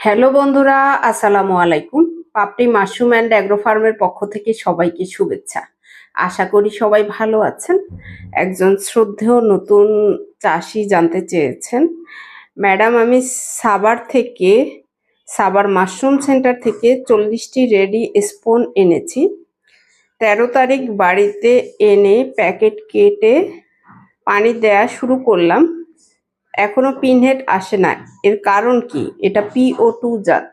Hello বন্ধুরা, আসসালামু আলাইকুম। পাপড়ি মাশরুম অ্যান্ড অ্যাগ্রো ফার্মের পক্ষ থেকে সবাইকে শুভেচ্ছা। আশা করি সবাই ভালো আছেন। একজন শ্রদ্ধেয় নতুন চাষি জানতে চেয়েছেন, ম্যাডাম আমি সাবার মাশরুম সেন্টার থেকে 40টি রেডি স্পন এনেছি। 13 তারিখ বাড়িতে এনে প্যাকেট কেটে পানি দেয়া শুরু করলাম, এখনো পিনহেড আসে না। এর কারণ কি? এটা PO2 জাত।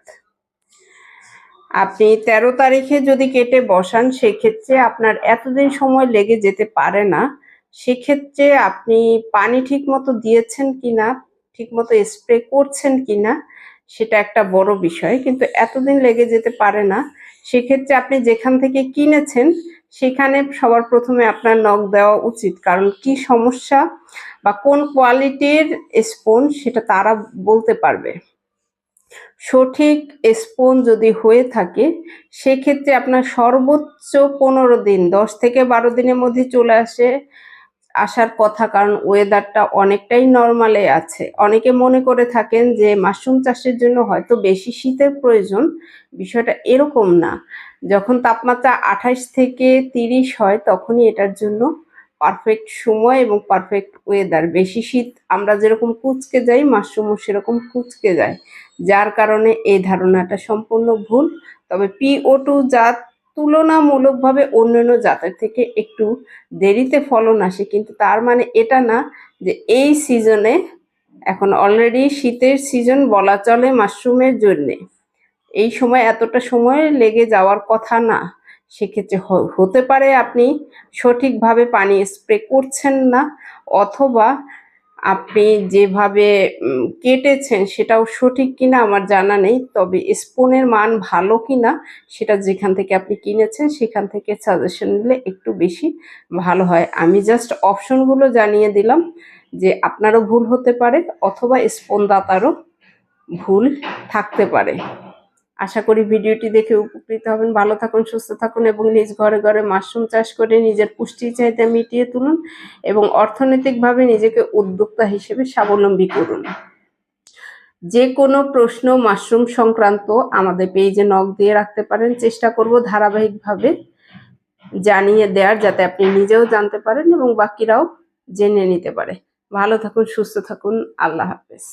আপনি 13 তারিখে যদি কেটে বসান সেক্ষেত্রে আপনার এতদিন সময় লেগে যেতে পারে না। সেক্ষেত্রে আপনি পানি ঠিক মতো দিয়েছেন কিনা, ঠিক মতো স্প্রে করছেন কিনা, সেটা একটা বড় বিষয়, কিন্তু এতদিন লেগে যেতে পারে না। সেক্ষেত্রে আপনি যেখান থেকে কিনেছেন সেখানে সবার প্রথমে আপনার নক দেওয়া উচিত, কারণ কি সমস্যা বা কোন কোয়ালিটির স্পন সেটা তারা বলতে পারবে। সঠিক স্পন যদি হয়ে থাকে সেক্ষেত্রে আপনার সর্বোচ্চ 15 দিন, 10 থেকে 12 দিনের মধ্যে চলে আসার কথা, কারণ ওয়েদারটা অনেকটাই নর্মালে আছে। অনেকে মনে করে থাকেন যে মাশরুম চাষের জন্য হয়তো বেশি শীতের প্রয়োজন, বিষয়টা এরকম না। যখন তাপমাত্রা 28 থেকে 30 হয় তখনই এটার জন্য পারফেক্ট সময় এবং পারফেক্ট ওয়েদার। বেশি শীত আমরা যেরকম কুঁচকে যাই, মাশরুমও সেরকম কুঁচকে যায়, যার কারণে এই ধারণাটা সম্পূর্ণ ভুল। তবে PO2 জাত তুলনামূলকভাবে অন্যান্য জাতের থেকে একটু দেরিতে ফলন আসে, কিন্তু তার মানে এটা না যে এই সিজনে, এখন অলরেডি শীতের সিজন বলা চলে মাশরুমের জন্যে, এই সময় এতটা সময় লেগে যাওয়ার কথা না। সেক্ষেত্রে হতে পারে আপনি সঠিকভাবে পানি স্প্রে করছেন না, অথবা আপনি যেভাবে কেটেছেন সেটাও সঠিক কিনা আমার জানা নেই। তবে স্পুনের মান ভালো কিনা সেটা যেখান থেকে আপনি কিনেছেন সেখান থেকে সাজেশন নিলে একটু বেশি ভালো হয়। আমি জাস্ট অপশনগুলো জানিয়ে দিলাম যে আপনারও ভুল হতে পারে অথবা স্পন দাতারও ভুল থাকতে পারে। আশা করি ভিডিওটি দেখে উপকৃত হবেন। ভালো থাকুন, সুস্থ থাকুন এবং নিজ ঘরে ঘরে মাশরুম চাষ করে নিজের পুষ্টি চাহিদা মিটিয়ে তুলুন এবং অর্থনৈতিকভাবে নিজেকে উদ্যোক্তা হিসেবে স্বাবলম্বী করুন। যে কোনো প্রশ্ন মাশরুম সংক্রান্ত আমাদের পেজে নক দিয়ে রাখতে পারেন। চেষ্টা করব ধারাবাহিকভাবে জানিয়ে দেওয়ার, যাতে আপনি নিজেও জানতে পারেন এবং বাকিরাও জেনে নিতে পারে। ভালো থাকুন, সুস্থ থাকুন। আল্লাহ হাফেজ।